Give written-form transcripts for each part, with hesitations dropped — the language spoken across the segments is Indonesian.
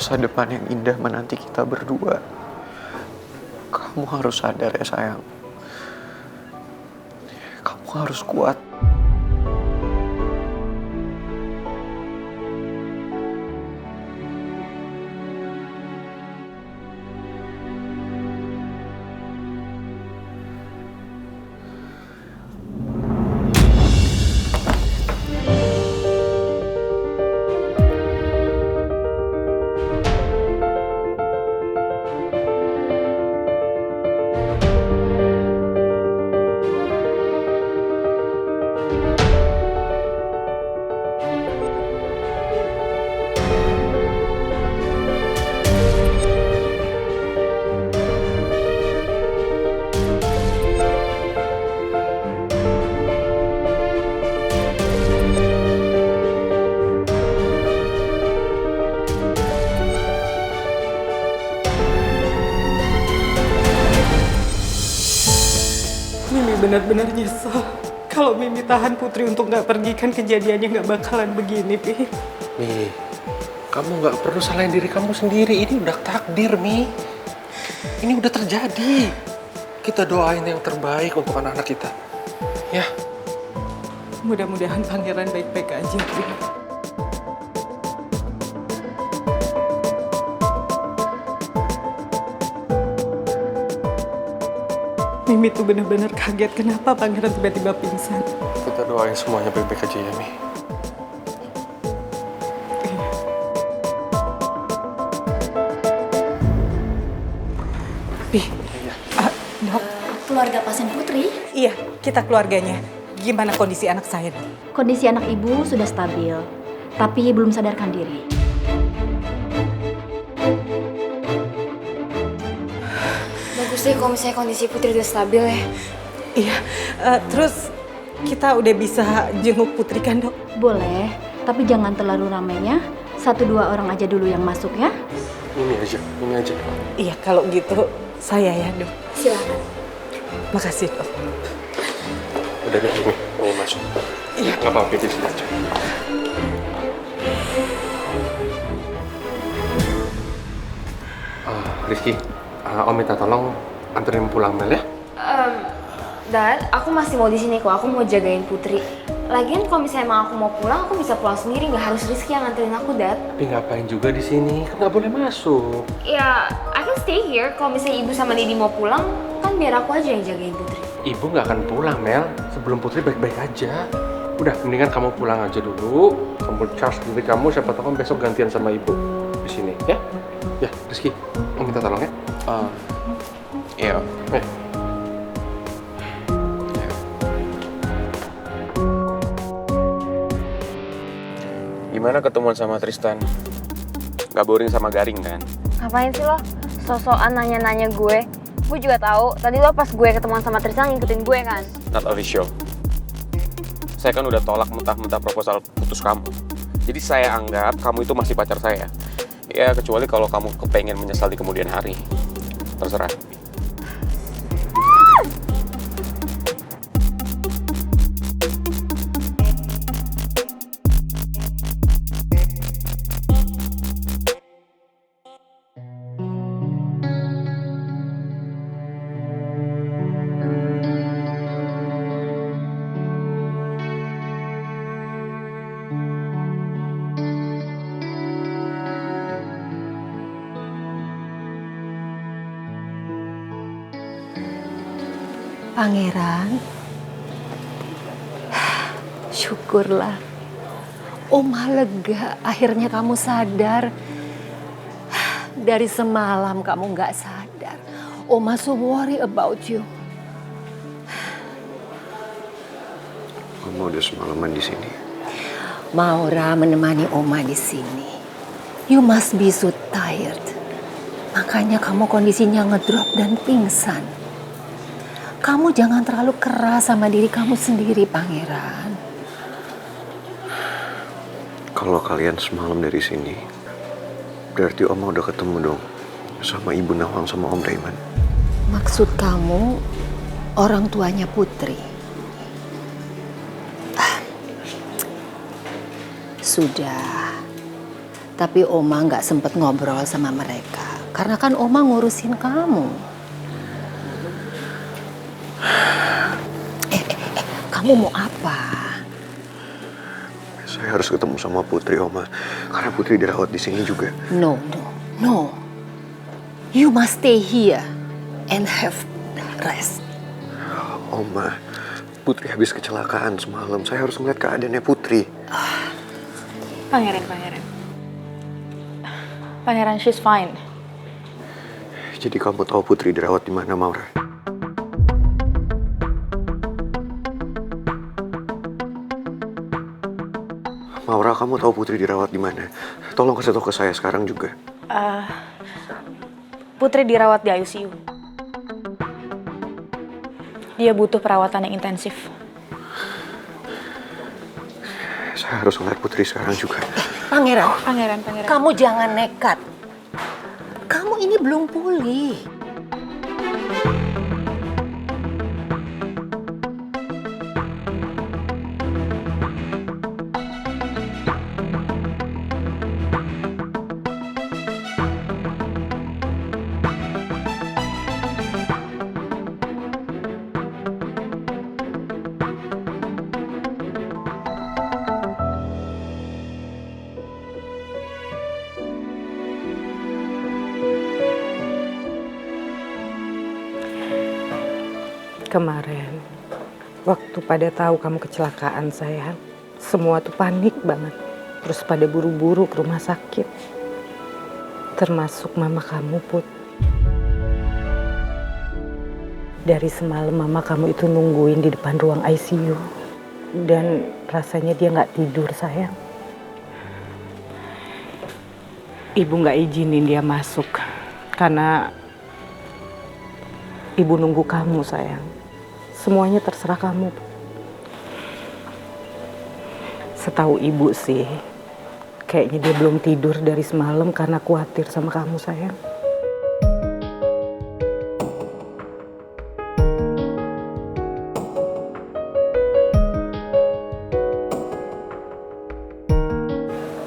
masa depan yang indah menanti kita berdua. Kamu harus sadar ya sayang. Kamu harus kuat. Mimi benar-benar nyesel. Kalau Mimi tahan Putri untuk nggak pergi, kan kejadiannya nggak bakalan begini, Pi. Mi, kamu nggak perlu salahin diri kamu sendiri. Ini udah takdir, Mi. Ini udah terjadi. Kita doain yang terbaik untuk anak-anak kita. Ya. Mudah-mudahan Pangeran baik-baik aja, Pi. Mimi tuh benar-benar kaget kenapa Pangeran tiba-tiba pingsan. Kita doain semuanya baik-baik aja ya, Mi. Pi, Dok. Keluarga pasien Putri, Iya, kita keluarganya. Gimana kondisi anak saya, Dok? kondisi anak ibu sudah stabil, tapi belum sadarkan diri. Bagus deh kalau misalnya kondisi Putri udah stabil ya. Iya, terus kita udah bisa jenguk Putri kan, Dok? Boleh, tapi jangan terlalu ramainya. 1-2 orang aja dulu yang masuk ya. Ini aja, ini aja. Iya, kalau gitu saya ya, Dok. Silakan. Makasih, Dok. Udah deh, Mi. Mau masuk. Iya. Nggak apa-apa, di sini aja. Rizky, Om minta tolong anterin pulang Mel ya. Dad, aku masih mau di sini kok. Aku mau jagain Putri. Lagian kalau misalnya emang aku mau pulang, aku bisa pulang sendiri. Nggak harus Rizky yang nganterin aku, Dad. Tapi ngapain juga di sini? Kan nggak boleh masuk. Ya, I can stay here. Kalau misalnya Ibu sama Didi mau pulang, kan biar aku aja yang jagain Putri. Ibu nggak akan pulang, Mel. Sebelum Putri baik-baik aja. Udah, mendingan kamu pulang aja dulu. Kamu charge diri kamu, siapa tahu kan besok gantian sama Ibu di sini, ya? Ya, Rizky, Om minta tolong ya. Iya. Gimana ketemuan sama Tristan? Gak boring sama Garing kan? Ngapain sih lo? Sosokan nanya-nanya gue. Gue juga tahu. Tadi lo pas gue ketemuan sama Tristan ngikutin gue kan? Not official. Saya kan udah tolak mentah-mentah proposal putus kamu. Jadi saya anggap kamu itu masih pacar saya. Ya kecuali kalau kamu kepengen menyesal di kemudian hari. Terserah. Pangeran, syukurlah. Oma lega, akhirnya kamu sadar. Dari semalam kamu nggak sadar. Oma so worry about you. Oma udah semalaman di sini. Maura menemani Oma di sini. You must be so tired. Makanya kamu kondisinya ngedrop dan pingsan. Kamu jangan terlalu keras sama diri kamu sendiri, Pangeran. Kalau kalian semalam dari sini, berarti Oma udah ketemu dong sama Ibu Nawang sama Om Rayman. Maksud kamu orang tuanya Putri? Sudah. Tapi Oma nggak sempet ngobrol sama mereka. Karena kan Oma ngurusin kamu. Kamu mau apa? Saya harus ketemu sama Putri, Oma. Karena Putri dirawat di sini juga. No. You must stay here and have rest. Oma, Putri habis kecelakaan semalam. Saya harus melihat keadaannya Putri. Pangeran, she's fine. Jadi kamu tahu Putri dirawat di mana, Maura? Maura, kamu tahu Putri dirawat di mana? Tolong kasih tahu ke saya sekarang juga. Putri dirawat di ICU. Dia butuh perawatan yang intensif. Saya harus melihat Putri sekarang juga. Pangeran. Kamu jangan nekat. Kamu ini belum pulih. Kemarin, waktu pada tahu kamu kecelakaan sayang, semua tuh panik banget. Terus pada buru-buru ke rumah sakit. Termasuk mama kamu, Put. Dari semalam mama kamu itu nungguin di depan ruang ICU. Dan rasanya dia nggak tidur sayang. Ibu nggak izinin dia masuk. Karena ibu nunggu kamu sayang. Semuanya terserah kamu. Setahu ibu sih, kayaknya dia belum tidur dari semalam karena khawatir sama kamu sayang.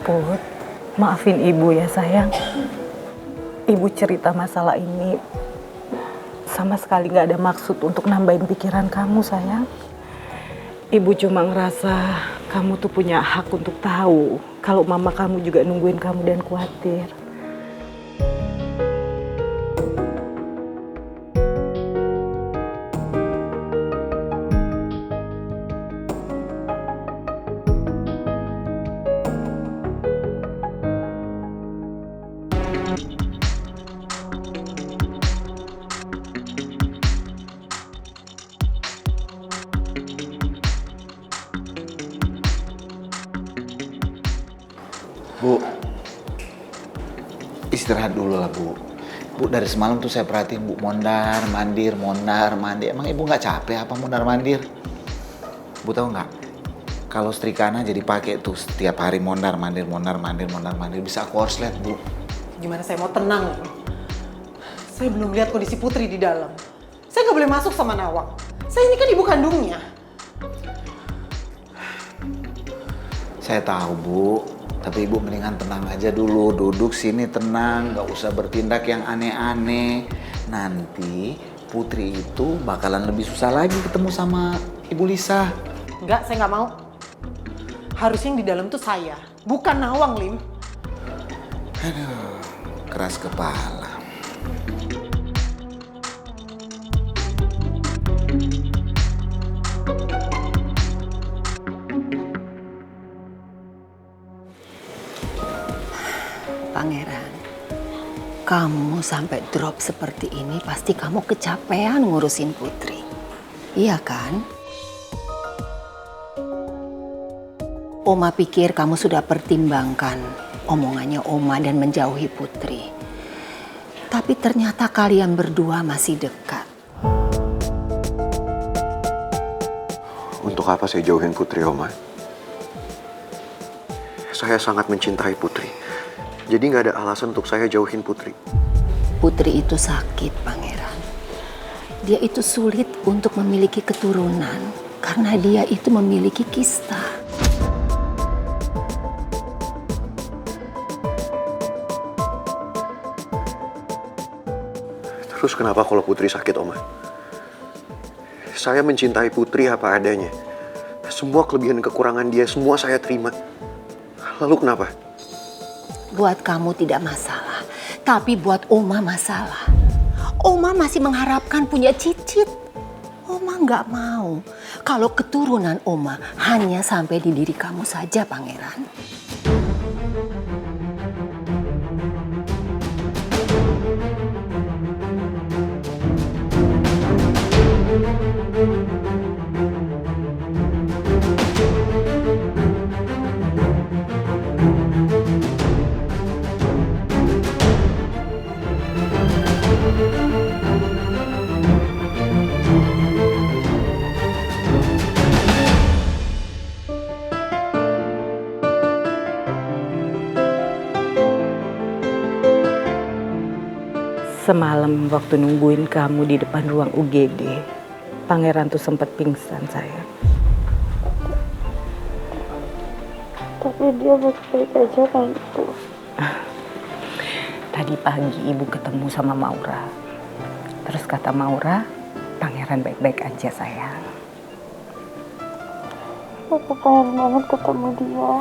Put, maafin ibu ya sayang. Ibu cerita masalah ini sama sekali gak ada maksud untuk nambahin pikiran kamu sayang. Ibu cuma ngerasa kamu tuh punya hak untuk tahu kalau mama kamu juga nungguin kamu dan khawatir. Bu, istirahat dulu lah Bu. Bu, dari semalam tuh saya perhatiin Bu mondar mandir. Emang ibu nggak capek apa mondar mandir? Bu tahu nggak? Kalau setrikana jadi pakai tuh setiap hari mondar mandir bisa korslet Bu. Gimana saya mau tenang? Saya belum lihat kondisi Putri di dalam. Saya nggak boleh masuk sama Nawang. Saya ini kan ibu kandungnya. Saya tahu Bu. Tapi ibu mendingan tenang aja dulu, duduk sini tenang, gak usah bertindak yang aneh-aneh. Nanti Putri itu bakalan lebih susah lagi ketemu sama Ibu Lisa. Enggak, saya nggak mau. Harusnya yang di dalam tuh saya, bukan Nawang, Lim. Aduh, keras kepala. Pangeran, kamu sampai drop seperti ini pasti kamu kecapean ngurusin Putri. Iya kan? Oma pikir kamu sudah pertimbangkan omongannya Oma dan menjauhi Putri. Tapi ternyata kalian berdua masih dekat. Untuk apa saya jauhin Putri, Oma? Saya sangat mencintai Putri. Jadi nggak ada alasan untuk saya jauhin Putri. Putri itu sakit, Pangeran. Dia itu sulit untuk memiliki keturunan karena dia itu memiliki kista. Terus kenapa kalau Putri sakit, Oma? Saya mencintai Putri apa adanya. Semua kelebihan kekurangan dia, semua saya terima. Lalu kenapa? Buat kamu tidak masalah, tapi buat Oma masalah. Oma masih mengharapkan punya cicit. Oma nggak mau kalau keturunan Oma hanya sampai di diri kamu saja, Pangeran. Semalam waktu nungguin kamu di depan ruang UGD, Pangeran tuh sempat pingsan, sayang. Tapi dia baik-baik aja kan itu. Tadi pagi ibu ketemu sama Maura. Terus kata Maura, Pangeran baik-baik aja, sayang. Aku pengen banget ketemu dia.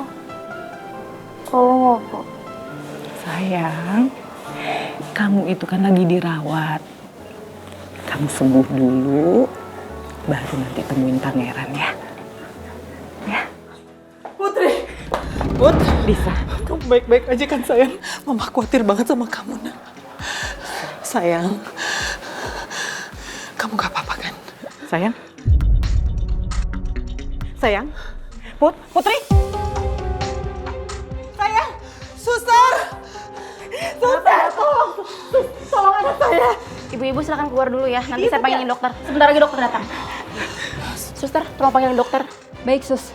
Boleh ya, Bu? Sayang, kamu itu kan lagi dirawat. Kamu sembuh dulu, baru nanti temuin Pangeran ya. Ya. Putri! Put! Lisa. Kamu baik-baik aja kan, sayang? Mama khawatir banget sama kamu, Nak. Sayang, kamu gak apa-apa kan? Sayang? Sayang? Putri? Sayang! Suster! Suster, tolong anak saya. Ibu-ibu silakan keluar dulu ya. Nanti saya panggilin dokter. Sebentar lagi dokter datang. Suster, tolong panggilin dokter. Baik, Sus.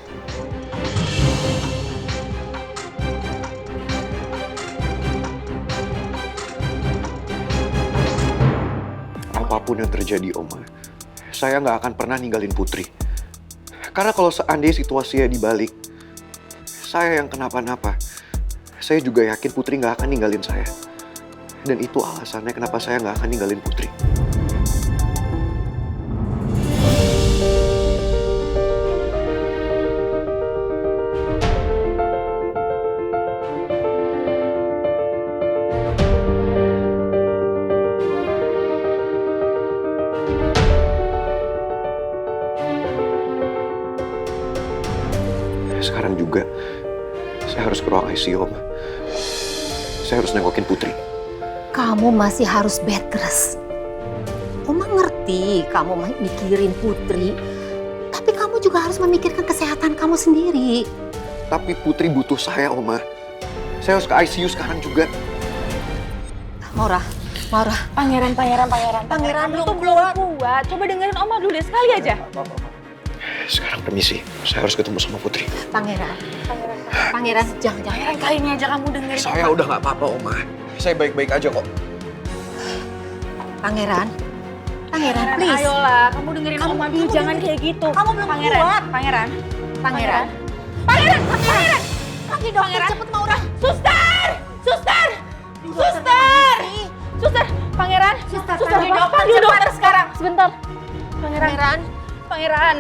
Apapun yang terjadi, Oma, saya nggak akan pernah ninggalin Putri. Karena kalau seandainya situasinya dibalik, saya yang kenapa-napa, saya juga yakin Putri nggak akan ninggalin saya. Dan itu alasannya kenapa saya nggak akan ninggalin Putri. Sekarang juga, saya harus ke ruang ICU, Oma. Saya harus nengokin Putri. Kamu masih harus bed rest. Oma ngerti kamu mikirin Putri, tapi kamu juga harus memikirkan kesehatan kamu sendiri. Tapi Putri butuh saya, Oma. Saya harus ke ICU sekarang juga. Maura. Pangeran itu belum kuat. Coba dengerin Oma dulu deh, sekali aja. Sekarang permisi, saya harus ketemu sama Putri. Pangeran, jangan. Pangeran, kali ini aja kamu dengerin. Saya udah nggak apa-apa, Oma. Saya baik-baik aja kok. Pangeran, please. Ayolah, kamu dengerin Oma dulu, jangan kayak gitu. Kamu belum kuat. Pangeran. Panggil dokter cepet, Maura. Suster! Pangeran, Suster, panggil dokter sekarang. Sebentar. Pangeran. Pangeran.